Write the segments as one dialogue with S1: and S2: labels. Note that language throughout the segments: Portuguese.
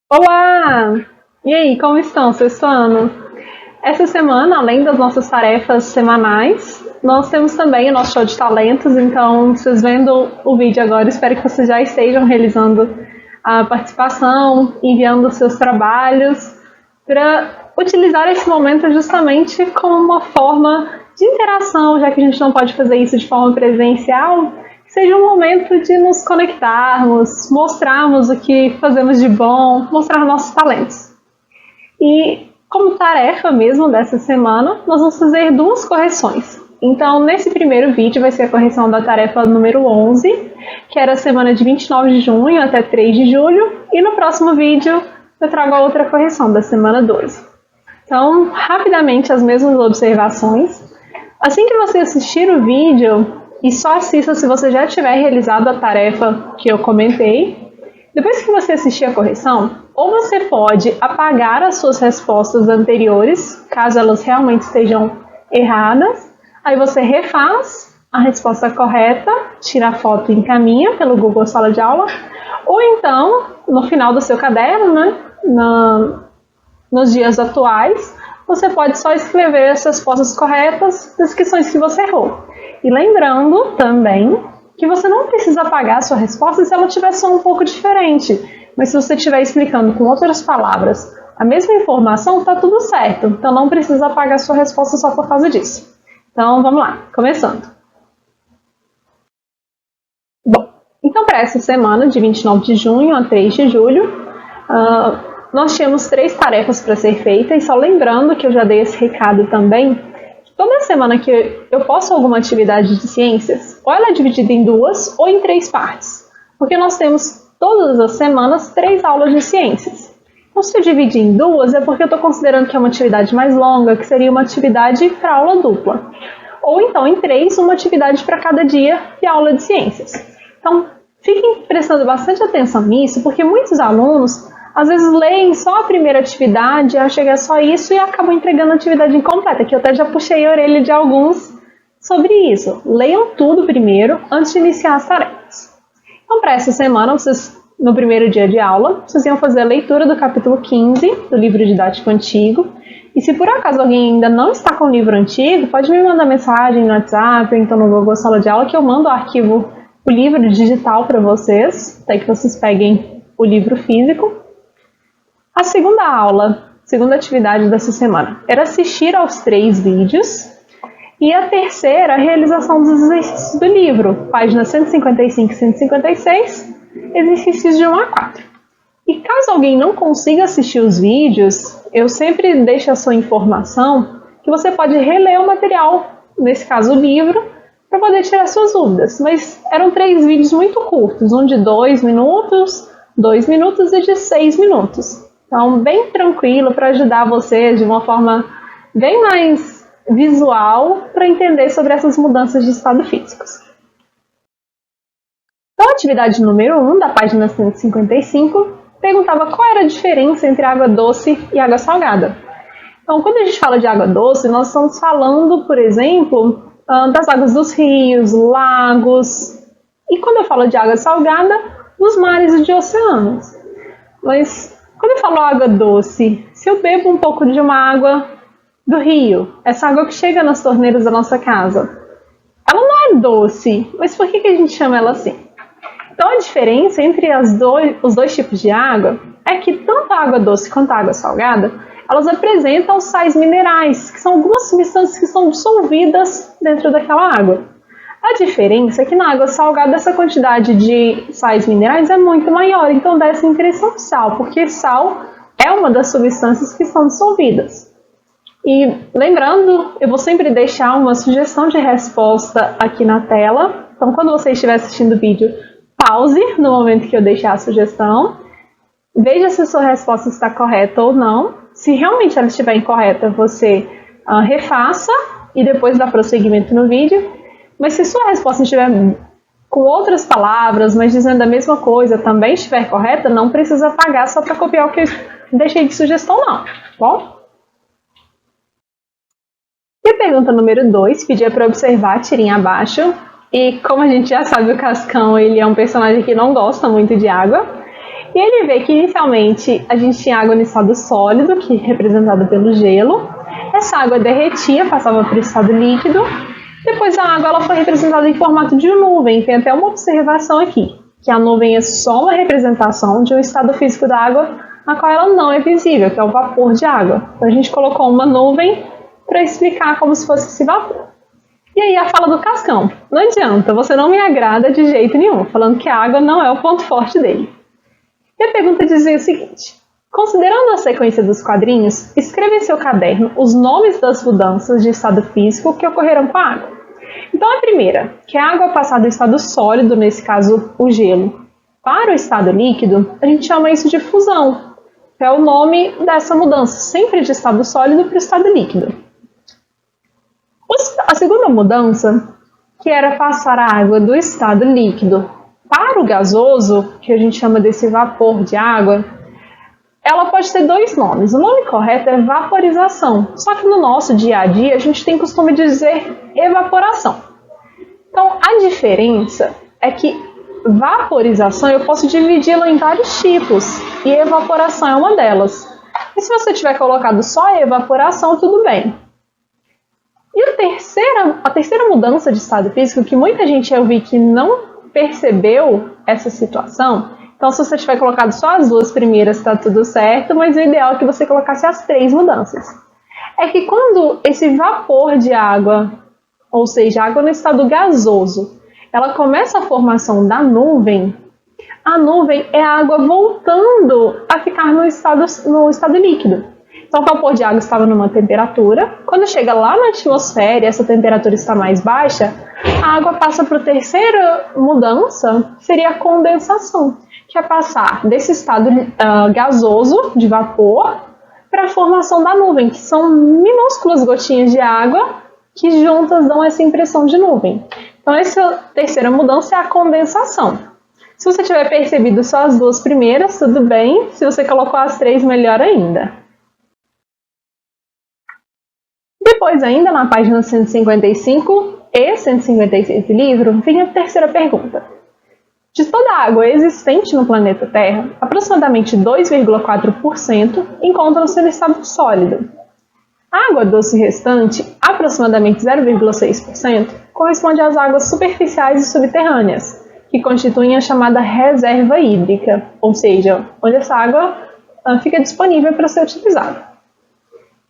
S1: Olá! E aí, como estão, sexto ano? Essa semana, além das nossas tarefas semanais, nós temos também o nosso show de talentos, então, vocês vendo o vídeo agora, espero que vocês já estejam realizando a participação, enviando seus trabalhos, para utilizar esse momento justamente como uma forma de interação, já que a gente não pode fazer isso de forma presencial, que seja um momento de nos conectarmos, mostrarmos o que fazemos de bom, mostrar nossos talentos. E como tarefa mesmo dessa semana, nós vamos fazer duas correções. Então, nesse primeiro vídeo vai ser a correção da tarefa número 11, que era a semana de 29 de junho até 3 de julho, e no próximo vídeo eu trago a outra correção da semana 12. Então, rapidamente as mesmas observações. Assim que você assistir o vídeo, e só assista se você já tiver realizado a tarefa que eu comentei, depois que você assistir a correção, ou você pode apagar as suas respostas anteriores, caso elas realmente estejam erradas, aí você refaz a resposta correta, tira a foto e encaminha pelo Google Sala de Aula, ou então, no final do seu caderno, nos dias atuais, você pode só escrever as respostas corretas das questões que você errou. E lembrando também que você não precisa apagar a sua resposta se ela tiver só um pouco diferente. Mas se você estiver explicando com outras palavras a mesma informação, está tudo certo. Então não precisa apagar a sua resposta só por causa disso. Então vamos lá, começando. Bom, então para essa semana, de 29 de junho a 3 de julho, nós tínhamos 3 tarefas para ser feitas. E só lembrando que eu já dei esse recado também, toda semana que eu posto alguma atividade de ciências, ou ela é dividida em 2 ou em 3 partes. Porque nós temos todas as semanas 3 aulas de ciências. Então, se eu dividir em 2, é porque eu estou considerando que é uma atividade mais longa, que seria uma atividade para aula dupla. Ou então, em 3, uma atividade para cada dia de aula de ciências. Então, fiquem prestando bastante atenção nisso, porque muitos alunos às vezes leem só a primeira atividade, acham que é só isso e acabam entregando a atividade incompleta, que eu até já puxei a orelha de alguns sobre isso. Leiam tudo primeiro, antes de iniciar as tarefas. Então, para essa semana, vocês, no primeiro dia de aula, vocês iam fazer a leitura do capítulo 15 do livro didático antigo. E se por acaso alguém ainda não está com o livro antigo, pode me mandar mensagem no WhatsApp, ou então no Google Sala de Aula, que eu mando o arquivo, o livro digital para vocês, até que vocês peguem o livro físico. A segunda aula, segunda atividade dessa semana, era assistir aos 3 vídeos. E a terceira, a realização dos exercícios do livro, páginas 155 e 156, exercícios de 1 a 4. E caso alguém não consiga assistir os vídeos, eu sempre deixo a sua informação que você pode reler o material, nesse caso o livro, para poder tirar suas dúvidas. Mas eram 3 vídeos muito curtos, um de 2 minutos, 2 minutos e de 6 minutos. Então, bem tranquilo para ajudar vocês de uma forma bem mais visual para entender sobre essas mudanças de estado físicos. Então, a atividade número 1, da página 155, perguntava qual era a diferença entre água doce e água salgada. Então, quando a gente fala de água doce, nós estamos falando, por exemplo, das águas dos rios, lagos, e quando eu falo de água salgada, dos mares e de oceanos. Mas quando eu falo água doce, se eu bebo um pouco de uma água do rio, essa água que chega nas torneiras da nossa casa, ela não é doce, mas por que a gente chama ela assim? Então a diferença entre os dois tipos de água é que tanto a água doce quanto a água salgada, elas apresentam sais minerais, que são algumas substâncias que são dissolvidas dentro daquela água. A diferença é que na água salgada essa quantidade de sais minerais é muito maior, então dá essa impressão de sal, porque sal é uma das substâncias que são dissolvidas. E lembrando, eu vou sempre deixar uma sugestão de resposta aqui na tela, então quando você estiver assistindo o vídeo, pause no momento que eu deixar a sugestão, veja se a sua resposta está correta ou não. Se realmente ela estiver incorreta, você refaça e depois dá prosseguimento no vídeo. Mas se sua resposta estiver com outras palavras, mas dizendo a mesma coisa, também estiver correta, não precisa apagar só para copiar o que eu deixei de sugestão, não. Bom? E a pergunta número 2 pedia para observar a tirinha abaixo. E como a gente já sabe, o Cascão ele é um personagem que não gosta muito de água. E ele vê que inicialmente a gente tinha água no estado sólido, que é representado pelo gelo. Essa água derretia, passava para o estado líquido. Depois a água ela foi representada em formato de nuvem. Tem até uma observação aqui, que a nuvem é só uma representação de um estado físico da água na qual ela não é visível, que é o vapor de água. Então a gente colocou uma nuvem para explicar como se fosse esse vapor. E aí a fala do Cascão. Não adianta, você não me agrada de jeito nenhum, falando que a água não é o ponto forte dele. E a pergunta dizia o seguinte: considerando a sequência dos quadrinhos, escreva em seu caderno os nomes das mudanças de estado físico que ocorreram com a água. Então a primeira, que é a água passar do estado sólido, nesse caso o gelo, para o estado líquido, a gente chama isso de fusão, que é o nome dessa mudança, sempre de estado sólido para o estado líquido. A segunda mudança, que era passar a água do estado líquido para o gasoso, que a gente chama desse vapor de água, ela pode ter dois nomes. O nome correto é vaporização, só que no nosso dia a dia a gente tem costume de dizer evaporação. Então a diferença é que vaporização eu posso dividi-la em vários tipos e evaporação é uma delas. E se você tiver colocado só evaporação, tudo bem. E a terceira mudança de estado físico, que muita gente eu vi que não percebeu essa situação, então se você tiver colocado só as duas primeiras está tudo certo, mas o ideal é que você colocasse as três mudanças. É que quando esse vapor de água, ou seja, água no estado gasoso, ela começa a formação da nuvem, a nuvem é a água voltando a ficar no estado líquido. Então o vapor de água estava numa temperatura, quando chega lá na atmosfera e essa temperatura está mais baixa, a água passa para a terceira mudança, que seria a condensação, que é passar desse estado gasoso, de vapor, para a formação da nuvem, que são minúsculas gotinhas de água que juntas dão essa impressão de nuvem. Então essa terceira mudança é a condensação. Se você tiver percebido só as duas primeiras, tudo bem. Se você colocou as três, melhor ainda. Depois, ainda na página 155 e 156 do livro, vem a terceira pergunta. De toda a água existente no planeta Terra, aproximadamente 2,4% encontra-se no estado sólido. A água doce restante, aproximadamente 0,6%, corresponde às águas superficiais e subterrâneas, que constituem a chamada reserva hídrica, ou seja, onde essa água fica disponível para ser utilizada.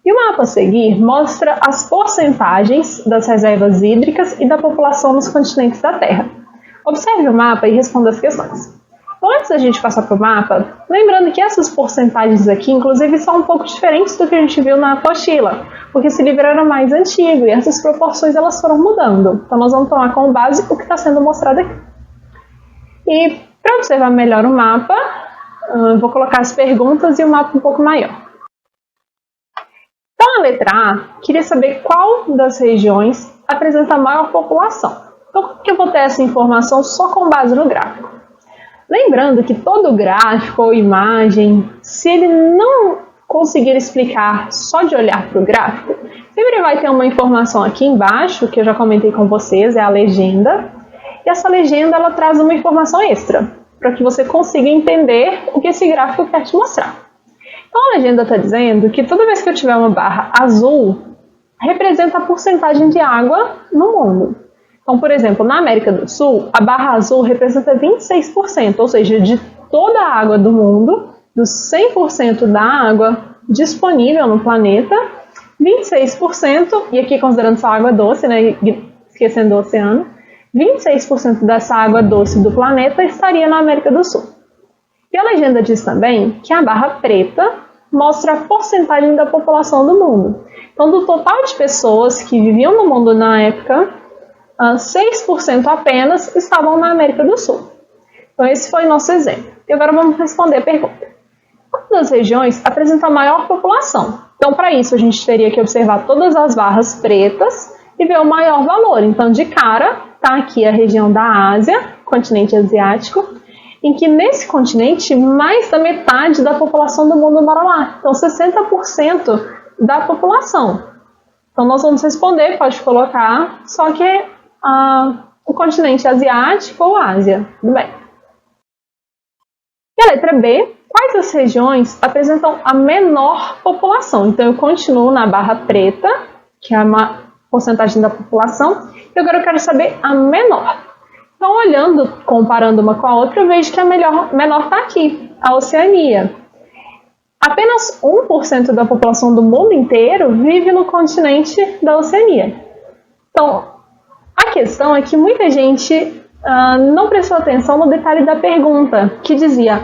S1: E o mapa a seguir mostra as porcentagens das reservas hídricas e da população nos continentes da Terra. Observe o mapa e responda as questões. Então, antes da gente passar para o mapa, lembrando que essas porcentagens aqui, inclusive, são um pouco diferentes do que a gente viu na apostila, porque esse livro era mais antigo e essas proporções elas foram mudando. Então, nós vamos tomar como base o que está sendo mostrado aqui. E, para observar melhor o mapa, vou colocar as perguntas e o mapa um pouco maior. Então, a letra A queria saber qual das regiões apresenta a maior população. Então, como que eu vou ter essa informação só com base no gráfico? Lembrando que todo gráfico ou imagem, se ele não conseguir explicar só de olhar para o gráfico, sempre vai ter uma informação aqui embaixo, que eu já comentei com vocês, é a legenda. E essa legenda ela traz uma informação extra, para que você consiga entender o que esse gráfico quer te mostrar. Então a legenda está dizendo que toda vez que eu tiver uma barra azul, representa a porcentagem de água no mundo. Então, por exemplo, na América do Sul, a barra azul representa 26%, ou seja, de toda a água do mundo, dos 100% da água disponível no planeta, 26%, e aqui considerando só água doce, né, esquecendo o oceano, 26% dessa água doce do planeta estaria na América do Sul. E a legenda diz também que a barra preta mostra a porcentagem da população do mundo. Então, do total de pessoas que viviam no mundo na época, 6% apenas estavam na América do Sul. Então, esse foi o nosso exemplo. E agora vamos responder a pergunta. Qual das regiões apresenta a maior população? Então, para isso, a gente teria que observar todas as barras pretas e ver o maior valor. Então, de cara, está aqui a região da Ásia, continente asiático, em que nesse continente mais da metade da população do mundo mora lá. Então, 60% da população. Então, nós vamos responder, pode colocar, só que o continente asiático ou Ásia. Tudo bem. E a letra B, quais as regiões apresentam a menor população? Então, eu continuo na barra preta, que é a porcentagem da população, e agora eu quero saber a menor. Então, olhando, comparando uma com a outra, eu vejo que a menor está aqui, a Oceania. Apenas 1% da população do mundo inteiro vive no continente da Oceania. Então, a questão é que muita gente não prestou atenção no detalhe da pergunta, que dizia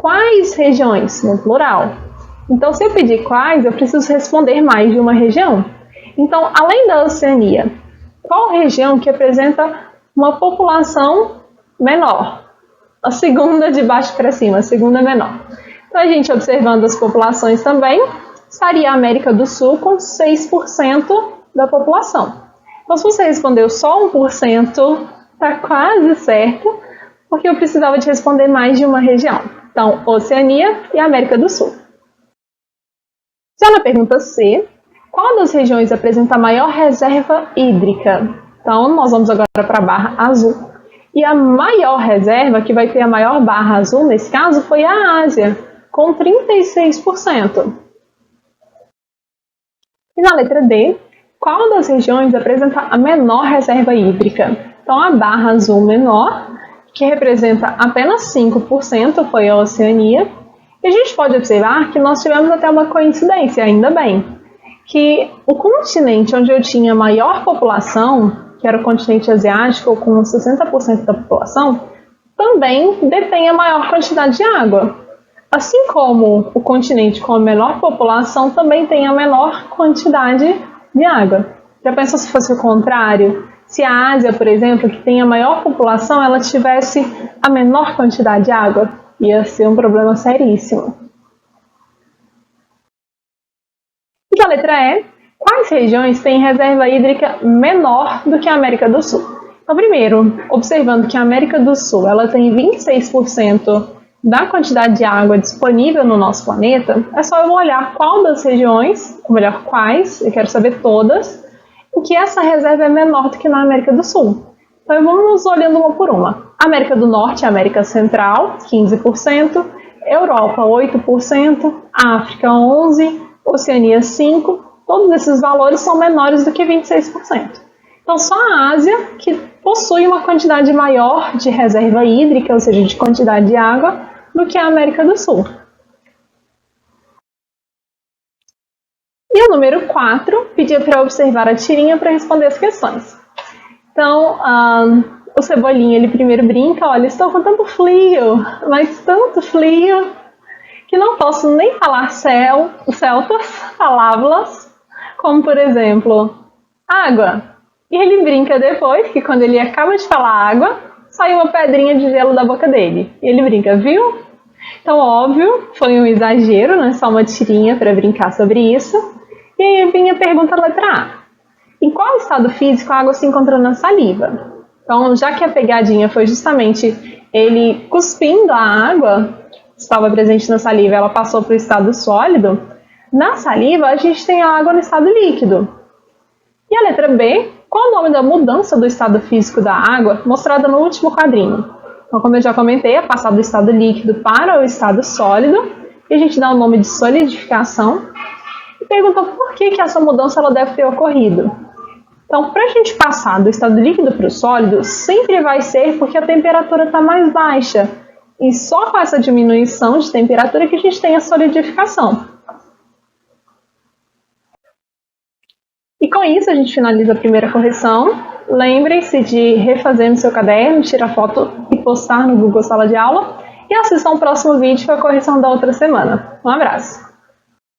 S1: quais regiões, no plural. Então, se eu pedir quais, eu preciso responder mais de uma região. Então, além da Oceania, qual região que apresenta uma população menor? A segunda de baixo para cima, a segunda menor. Então, a gente observando as populações também, estaria a América do Sul com 6% da população. Então, se você respondeu só 1%, está quase certo, porque eu precisava de responder mais de uma região. Então, Oceania e América do Sul. Já na pergunta C, qual das regiões apresenta a maior reserva hídrica? Então, nós vamos agora para a barra azul. E a maior reserva, que vai ter a maior barra azul, nesse caso, foi a Ásia, com 36%. E na letra D, qual das regiões apresenta a menor reserva hídrica? Então, a barra azul menor, que representa apenas 5%, foi a Oceania. E a gente pode observar que nós tivemos até uma coincidência, ainda bem, que o continente onde eu tinha maior população, que era o continente asiático, com 60% da população, também detém a maior quantidade de água. Assim como o continente com a menor população também tem a menor quantidade de água. Já pensou se fosse o contrário? Se a Ásia, por exemplo, que tem a maior população, ela tivesse a menor quantidade de água? Ia ser um problema seríssimo. E a letra E, quais regiões têm reserva hídrica menor do que a América do Sul? Então, primeiro, observando que a América do Sul ela tem 26% da quantidade de água disponível no nosso planeta, é só eu olhar qual das regiões, ou melhor, quais, eu quero saber todas, em que essa reserva é menor do que na América do Sul. Então, vamos olhando uma por uma. América do Norte e América Central, 15%, Europa, 8%, África, 11%, Oceania, 5%, todos esses valores são menores do que 26%. Então, só a Ásia, que possui uma quantidade maior de reserva hídrica, ou seja, de quantidade de água, do que a América do Sul. E o número 4 pedia para observar a tirinha para responder as questões. Então, o Cebolinha, ele primeiro brinca, olha, estou com tanto frio, mas tanto frio, que não posso nem falar celtas palavras, como, por exemplo, água. E ele brinca depois, que quando ele acaba de falar água, sai uma pedrinha de gelo da boca dele. E ele brinca, viu? Então, óbvio, foi um exagero, né? Só uma tirinha para brincar sobre isso. E aí vinha a pergunta letra A. Em qual estado físico a água se encontra na saliva? Então, já que a pegadinha foi justamente ele cuspindo a água, que estava presente na saliva, ela passou para o estado sólido, na saliva a gente tem a água no estado líquido. E a letra B, qual o nome da mudança do estado físico da água mostrada no último quadrinho? Então, como eu já comentei, é passar do estado líquido para o estado sólido, e a gente dá o nome de solidificação, e pergunta por que essa mudança ela deve ter ocorrido. Então, para a gente passar do estado líquido para o sólido, sempre vai ser porque a temperatura está mais baixa, e só com essa diminuição de temperatura que a gente tem a solidificação. E com isso a gente finaliza a primeira correção. Lembrem-se de refazer no seu caderno, tirar foto e postar no Google Sala de Aula. E assistam o próximo vídeo com a correção da outra semana. Um abraço!